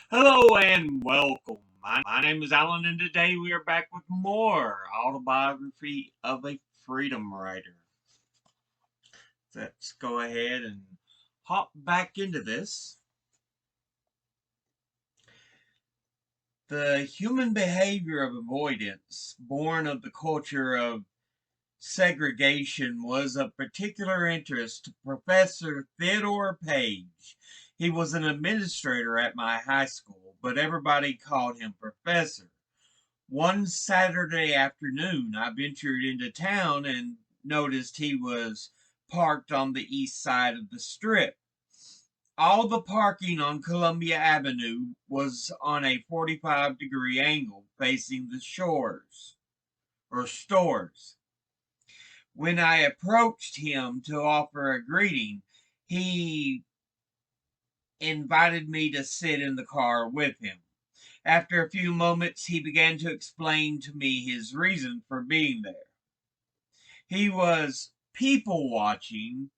Hello and welcome. My name is Alan, and today we are back with more Autobiography of a Freedom Writer. Let's go ahead and hop back into this. The human behavior of avoidance, born of the culture of segregation, was of particular interest to Professor Theodore Page. He was an administrator at my high school, but everybody called him Professor. One Saturday afternoon, I ventured into town and noticed he was parked on the east side of the strip. All the parking on Columbia Avenue was on a 45-degree angle facing the shores or stores. When I approached him to offer a greeting, he invited me to sit in the car with him. After a few moments, he began to explain to me his reason for being there. He was people watching.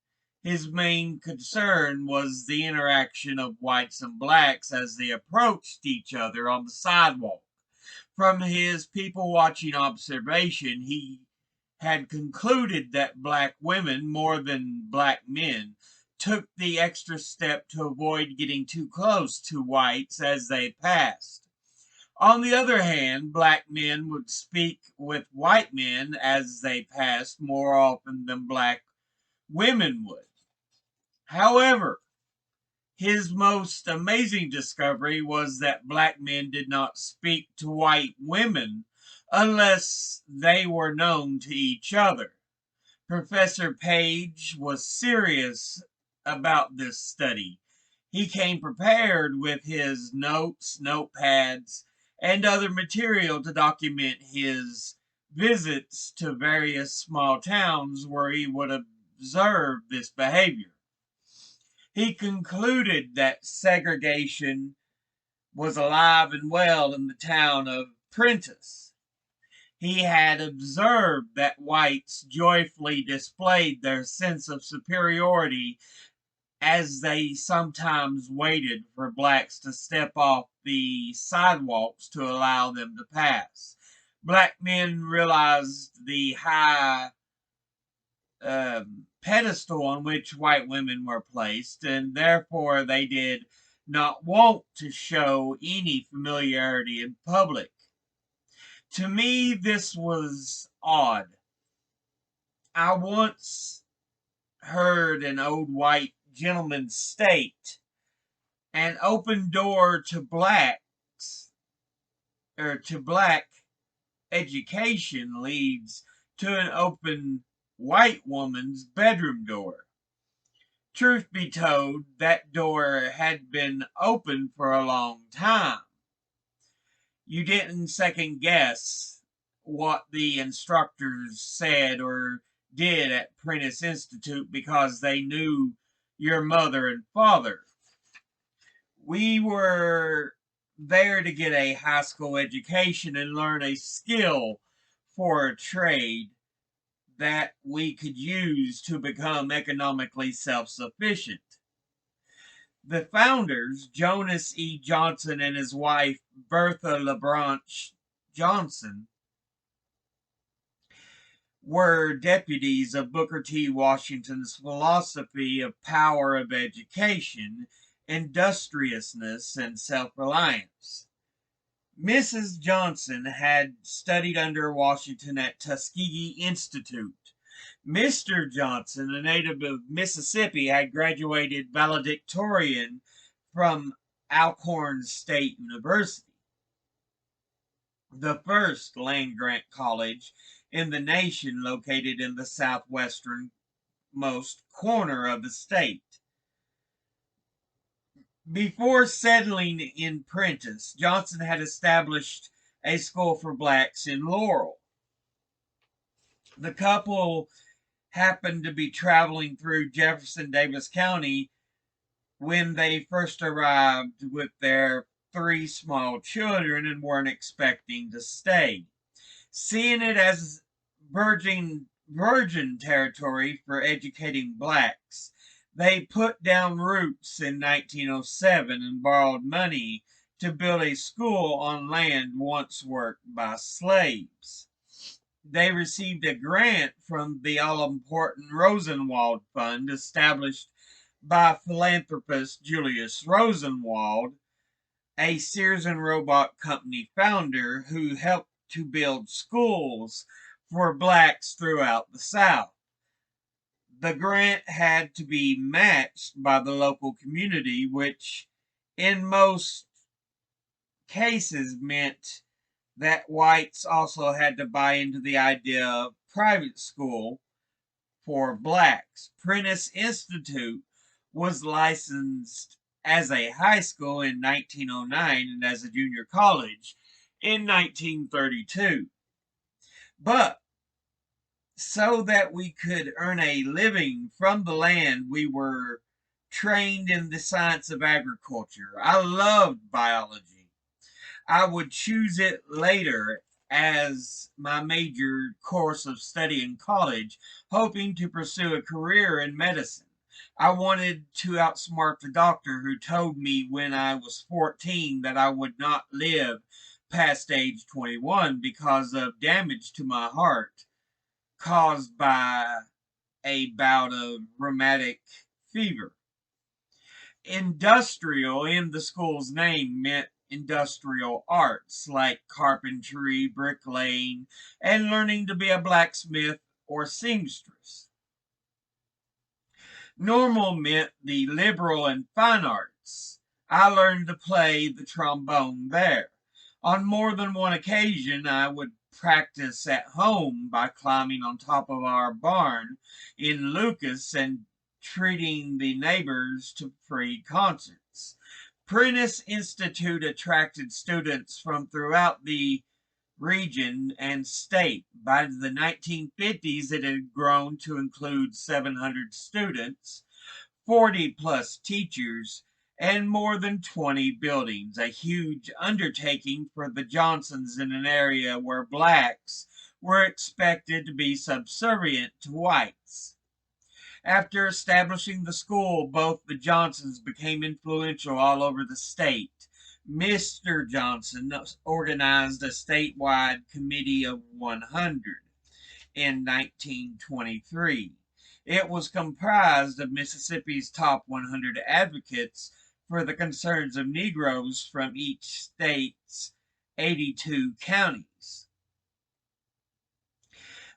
His main concern was the interaction of whites and blacks as they approached each other on the sidewalk. From his people watching observation, he had concluded that black women, more than black men, took the extra step to avoid getting too close to whites as they passed. On the other hand, black men would speak with white men as they passed more often than black women would. However, his most amazing discovery was that black men did not speak to white women unless they were known to each other. Professor Page was serious about this study. He came prepared with his notes, notepads, and other material to document his visits to various small towns where he would observe this behavior. He concluded that segregation was alive and well in the town of Prentice. He had observed that whites joyfully displayed their sense of superiority as they sometimes waited for blacks to step off the sidewalks to allow them to pass. Black men realized the high pedestal on which white women were placed, and therefore they did not want to show any familiarity in public. To me, this was odd. I once heard an old white gentleman state, an open door to blacks or to black education leads to an open white woman's bedroom door. Truth be told, that door had been open for a long time. You didn't second guess what the instructors said or did at Prentice Institute because they knew your mother and father. We were there to get a high school education and learn a skill for a trade that we could use to become economically self-sufficient. The founders, Jonas E. Johnson and his wife, Bertha LeBranche Johnson, were deputies of Booker T. Washington's philosophy of power of education, industriousness, and self-reliance. Mrs. Johnson had studied under Washington at Tuskegee Institute. Mr. Johnson, a native of Mississippi, had graduated valedictorian from Alcorn State University, the first land-grant college in the nation located in the southwesternmost corner of the state. Before settling in Prentice, Johnson had established a school for blacks in Laurel. The couple happened to be traveling through Jefferson Davis County when they first arrived with their 3 small children and weren't expecting to stay. Seeing it as virgin territory for educating blacks, they put down roots in 1907 and borrowed money to build a school on land once worked by slaves. They received a grant from the all-important Rosenwald Fund, established by philanthropist Julius Rosenwald, a Sears and Roebuck Company founder who helped to build schools for blacks throughout the South. The grant had to be matched by the local community, which in most cases meant that whites also had to buy into the idea of private school for blacks. Prentice Institute was licensed as a high school in 1909 and as a junior college in 1932. But so that we could earn a living from the land, we were trained in the science of agriculture. I loved biology. I would choose it later as my major course of study in college, hoping to pursue a career in medicine. I wanted to outsmart the doctor who told me when I was 14 that I would not live past age 21 because of damage to my heart caused by a bout of rheumatic fever. Industrial in the school's name meant industrial arts like carpentry, bricklaying, and learning to be a blacksmith or seamstress. Normal meant the liberal and fine arts. I learned to play the trombone there. On more than one occasion, I would practice at home by climbing on top of our barn in Lucas and treating the neighbors to free concerts. Prentice Institute attracted students from throughout the region and state. By the 1950s, it had grown to include 700 students, 40 plus teachers, and more than 20 buildings, a huge undertaking for the Johnsons in an area where blacks were expected to be subservient to whites. After establishing the school, both the Johnsons became influential all over the state. Mr. Johnson organized a statewide committee of 100 in 1923. It was comprised of Mississippi's top 100 advocates for the concerns of Negroes from each state's 82 counties.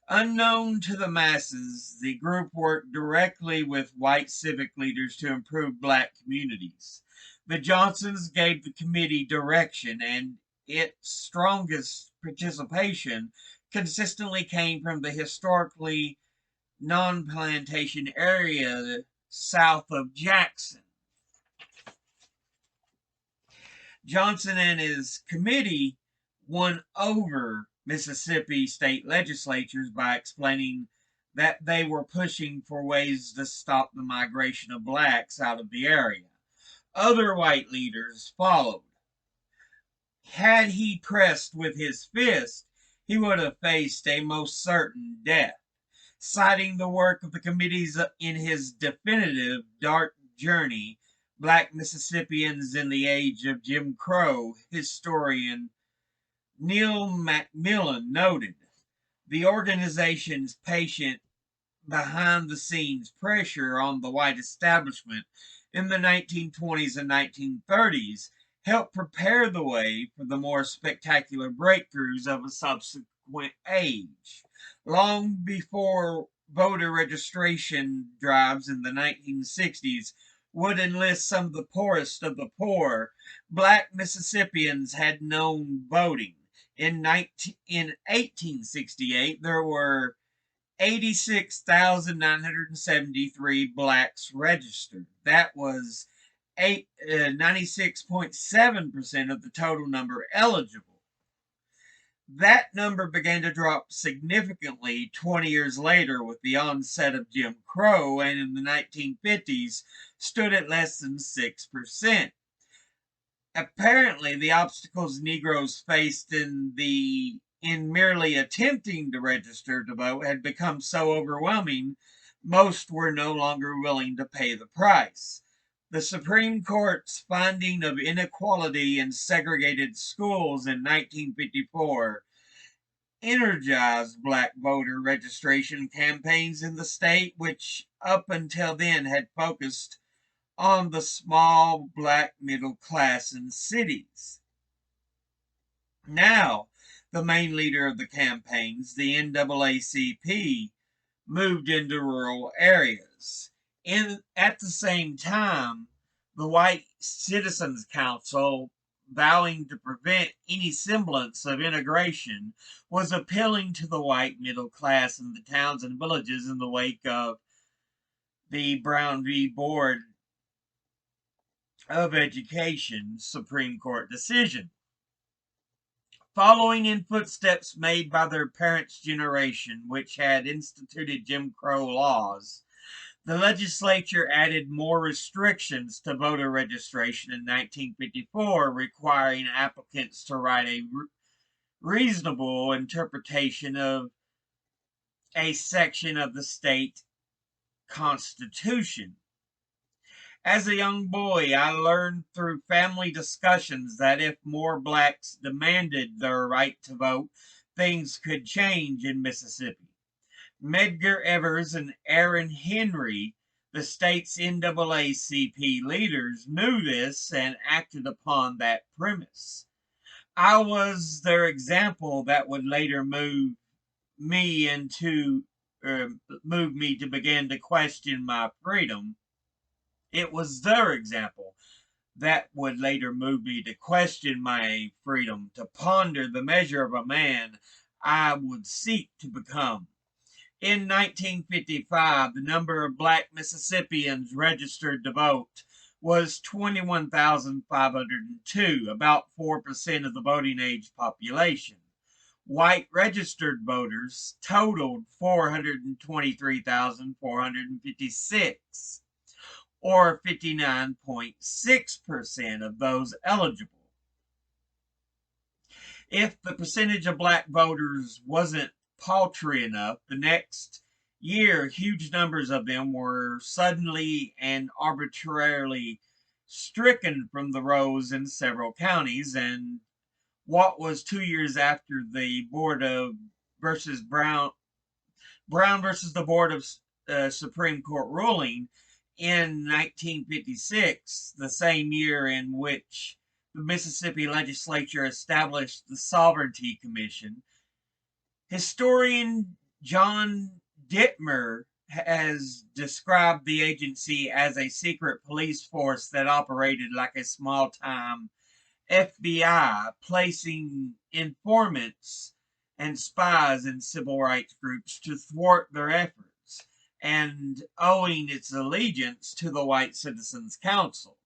Unknown to the masses, the group worked directly with white civic leaders to improve black communities. The Johnsons gave the committee direction, and its strongest participation consistently came from the historically non-plantation area south of Jackson. Johnson and his committee won over Mississippi state legislatures by explaining that they were pushing for ways to stop the migration of blacks out of the area. Other white leaders followed. Had he pressed with his fist, he would have faced a most certain death. Citing the work of the committees in his definitive Dark Journey, Black Mississippians in the Age of Jim Crow, historian Neil Macmillan noted, the organization's patient behind-the-scenes pressure on the white establishment in the 1920s and 1930s helped prepare the way for the more spectacular breakthroughs of a subsequent age. Long before voter registration drives in the 1960s would enlist some of the poorest of the poor, black Mississippians had known voting. In 1868, there were 86,973 blacks registered. That was 96.7% of the total number eligible. That number began to drop significantly 20 years later with the onset of Jim Crow, and in the 1950s stood at less than 6%. Apparently, the obstacles Negroes faced in merely attempting to register to vote had become so overwhelming, most were no longer willing to pay the price. The Supreme Court's finding of inequality in segregated schools in 1954 energized black voter registration campaigns in the state, which up until then had focused on the small black middle class in cities. Now, the main leader of the campaigns, the NAACP, moved into rural areas. At the same time, the White Citizens Council, vowing to prevent any semblance of integration, was appealing to the white middle class in the towns and villages in the wake of the Brown v. Board of Education Supreme Court decision. Following in footsteps made by their parents' generation, which had instituted Jim Crow laws, the legislature added more restrictions to voter registration in 1954, requiring applicants to write a reasonable interpretation of a section of the state constitution. As a young boy, I learned through family discussions that if more blacks demanded their right to vote, things could change in Mississippi. Medgar Evers and Aaron Henry, the state's NAACP leaders, knew this and acted upon that premise. I was their example that would later me into move me to begin to question my freedom. It was their example that would later move me to question my freedom, to ponder the measure of a man I would seek to become. In 1955, the number of black Mississippians registered to vote was 21,502, about 4% of the voting age population. White registered voters totaled 423,456, or 59.6% of those eligible. If the percentage of black voters wasn't paltry enough, the next year huge numbers of them were suddenly and arbitrarily stricken from the rolls in several counties, and what was 2 years after the Board of versus Brown versus the Board of Supreme Court ruling in 1956, the same year in which the Mississippi legislature established the Sovereignty Commission. Historian John Dittmer has described the agency as a secret police force that operated like a small-time FBI, placing informants and spies in civil rights groups to thwart their efforts, and owing its allegiance to the White Citizens Council.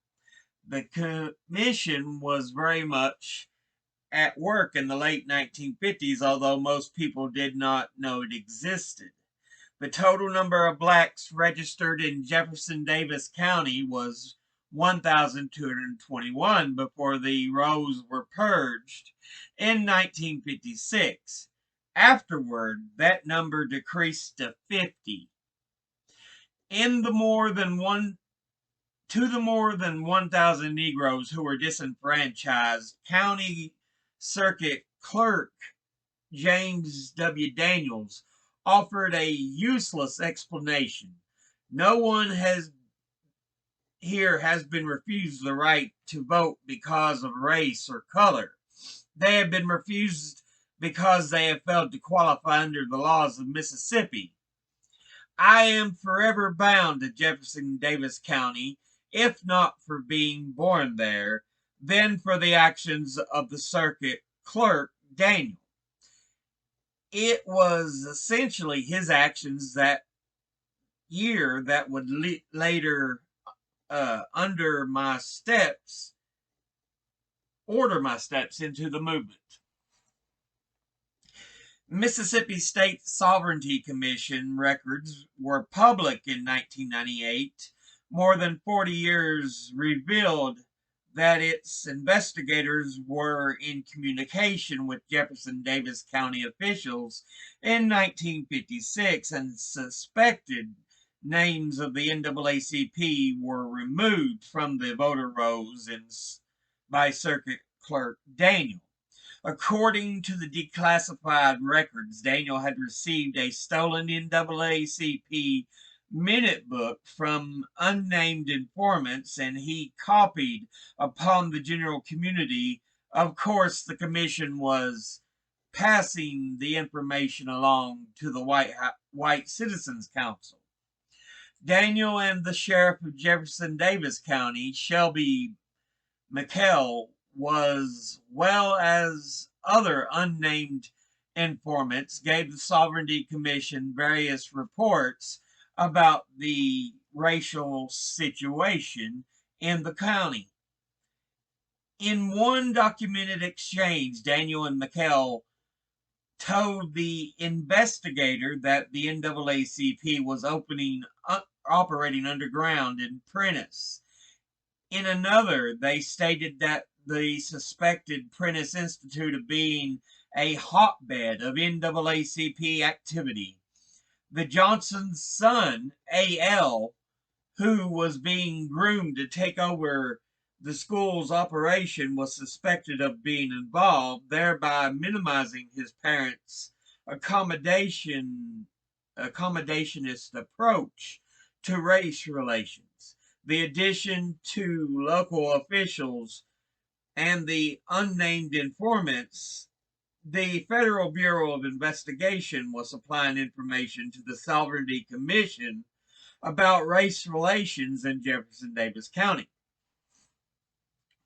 The commission was very much at work in the late 1950s, although most people did not know it existed. The total number of blacks registered in Jefferson Davis County was 1,221 before the rolls were purged in 1956. Afterward, that number decreased to 50. In the more than 1,000 Negroes who were disenfranchised, County Circuit Clerk James W. Daniels offered a useless explanation. No one has been refused the right to vote because of race or color. They have been refused because they have failed to qualify under the laws of Mississippi. I am forever bound to Jefferson Davis County, if not for being born there, then for the actions of the circuit clerk Daniel. It was essentially his actions that year that would later order my steps into the movement. Mississippi State Sovereignty Commission records were public in 1998. More than 40 years revealed that its investigators were in communication with Jefferson Davis County officials in 1956 and suspected names of the NAACP were removed from the voter rolls by Circuit Clerk Daniel. According to the declassified records, Daniel had received a stolen NAACP minute book from unnamed informants, and he copied upon the general community. Of course, the commission was passing the information along to the White Citizens Council. Daniel and the sheriff of Jefferson Davis County, Shelby McKell, was well as other unnamed informants, gave the Sovereignty Commission various reports about the racial situation in the county. In one documented exchange, Daniel and McKell told the investigator that the NAACP was operating underground in Prentiss. In another, they stated that they suspected Prentiss Institute of being a hotbed of NAACP activity. The Johnson's son, A.L., who was being groomed to take over the school's operation, was suspected of being involved, thereby minimizing his parents' accommodationist approach to race relations. The addition to local officials and the unnamed informants, the Federal Bureau of Investigation was supplying information to the Sovereignty Commission about race relations in Jefferson Davis County.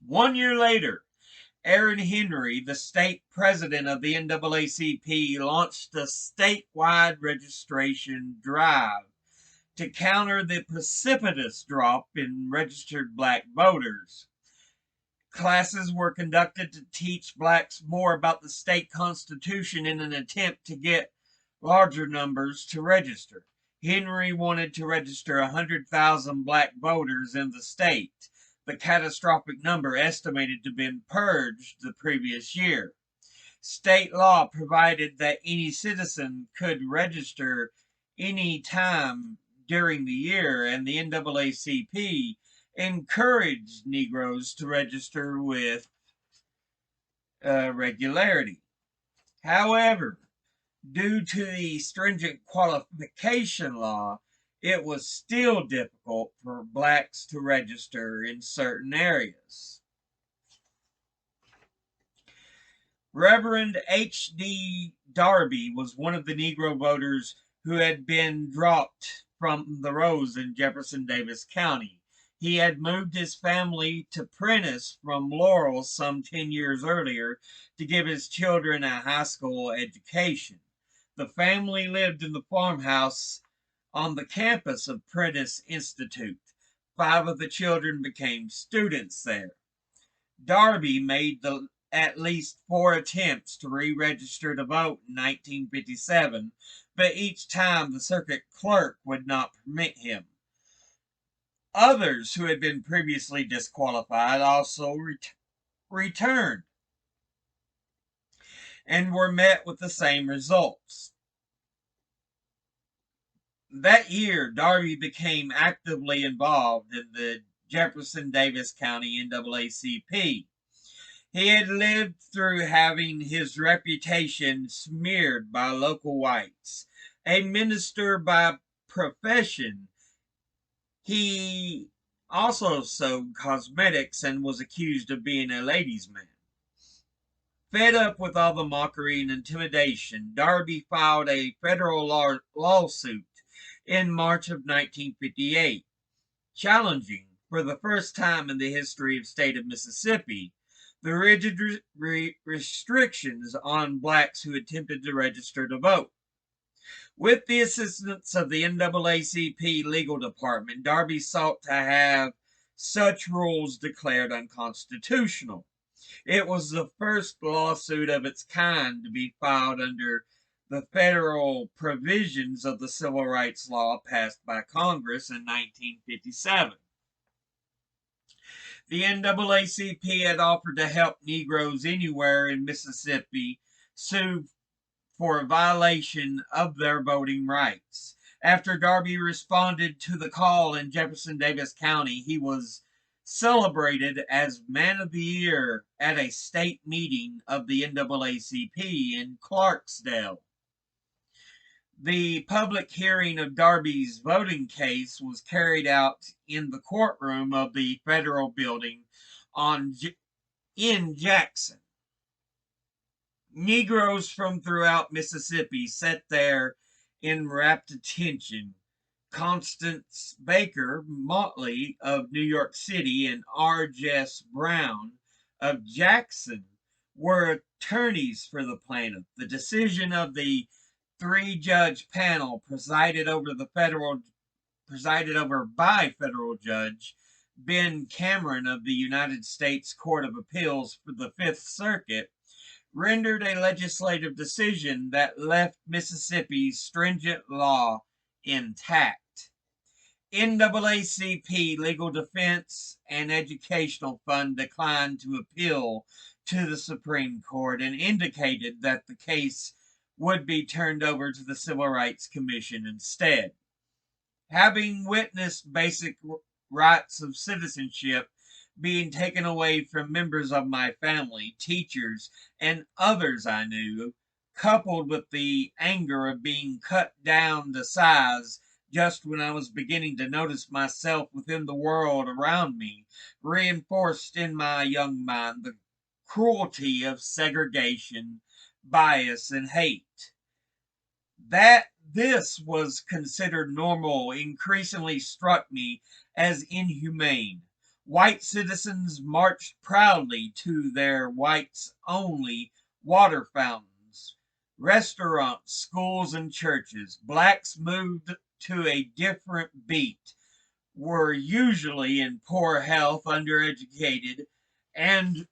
1 year later, Aaron Henry, the state president of the NAACP, launched a statewide registration drive to counter the precipitous drop in registered black voters. Classes were conducted to teach blacks more about the state constitution in an attempt to get larger numbers to register. Henry wanted to register 100,000 black voters in the state, the catastrophic number estimated to have been purged the previous year. State law provided that any citizen could register any time during the year, and the NAACP encouraged Negroes to register with regularity. However, due to the stringent qualification law, it was still difficult for blacks to register in certain areas. Reverend H.D. Darby was one of the Negro voters who had been dropped from the rolls in Jefferson Davis County. He had moved his family to Prentiss from Laurel some 10 years earlier to give his children a high school education. The family lived in the farmhouse on the campus of Prentiss Institute. 5 of the children became students there. Darby made at least 4 attempts to re-register to vote in 1957, but each time the circuit clerk would not permit him. Others who had been previously disqualified also returned and were met with the same results. That year, Darby became actively involved in the Jefferson Davis County NAACP. He had lived through having his reputation smeared by local whites. A minister by profession, he also sold cosmetics and was accused of being a ladies' man. Fed up with all the mockery and intimidation, Darby filed a federal lawsuit in March of 1958, challenging, for the first time in the history of the state of Mississippi, the rigid restrictions on blacks who attempted to register to vote. With the assistance of the NAACP legal department, Darby sought to have such rules declared unconstitutional. It was the first lawsuit of its kind to be filed under the federal provisions of the Civil Rights Law passed by Congress in 1957. The NAACP had offered to help Negroes anywhere in Mississippi sue for a violation of their voting rights. After Darby responded to the call in Jefferson Davis County, he was celebrated as Man of the Year at a state meeting of the NAACP in Clarksdale. The public hearing of Darby's voting case was carried out in the courtroom of the federal building in Jackson. Negroes from throughout Mississippi sat there in rapt attention. Constance Baker Motley of New York City and R. Jess Brown of Jackson were attorneys for the plaintiff. The decision of the three-judge panel presided over by federal judge Ben Cameron of the United States Court of Appeals for the Fifth Circuit rendered a legislative decision that left Mississippi's stringent law intact. NAACP Legal Defense and Educational Fund declined to appeal to the Supreme Court and indicated that the case would be turned over to the Civil Rights Commission instead. Having witnessed basic rights of citizenship being taken away from members of my family, teachers, and others I knew, coupled with the anger of being cut down to size just when I was beginning to notice myself within the world around me, reinforced in my young mind the cruelty of segregation, bias, and hate. That this was considered normal increasingly struck me as inhumane. White citizens marched proudly to their whites-only water fountains, restaurants, schools, and churches. Blacks moved to a different beat, were usually in poor health, undereducated, and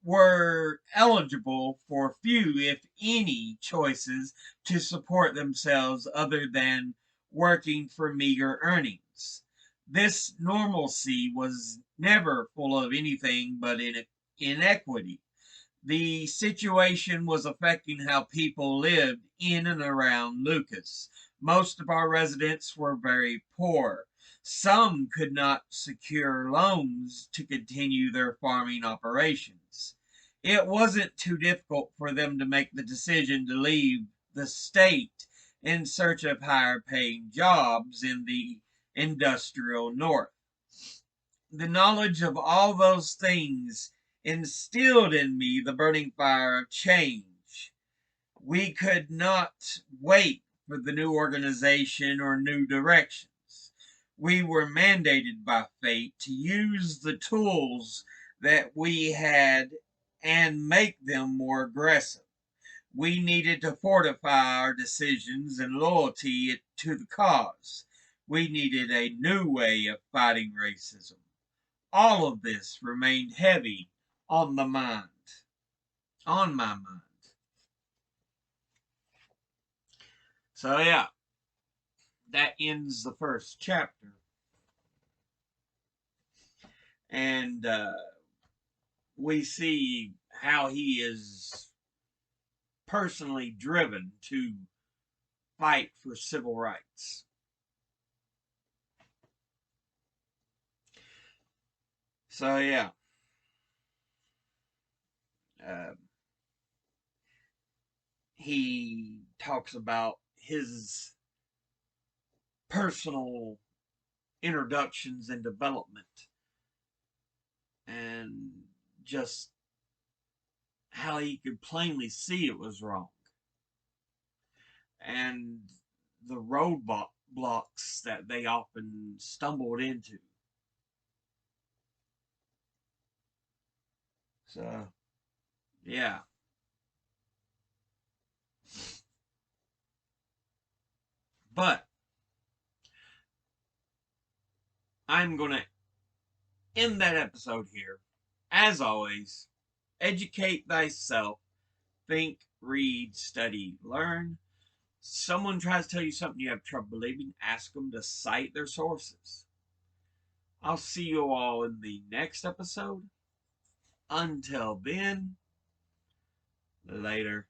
were eligible for few, if any, choices to support themselves other than working for meager earnings. This normalcy was never full of anything but inequity. The situation was affecting how people lived in and around Lucas. Most of our residents were very poor. Some could not secure loans to continue their farming operations. It wasn't too difficult for them to make the decision to leave the state in search of higher paying jobs in the industrial north. The knowledge of all those things instilled in me the burning fire of change. We could not wait for the new organization or new directions. We were mandated by fate to use the tools that we had and make them more aggressive. We needed to fortify our decisions and loyalty to the cause. We needed a new way of fighting racism. All of this remained heavy on my mind. So yeah, that ends the first chapter. And we see how he is personally driven to fight for civil rights. So yeah, he talks about his personal introductions and development and just how he could plainly see it was wrong and the roadblocks that they often stumbled into. So, yeah. But I'm going to end that episode here. As always, educate thyself, think, read, study, learn. Someone tries to tell you something you have trouble believing, ask them to cite their sources. I'll see you all in the next episode. Until then, later.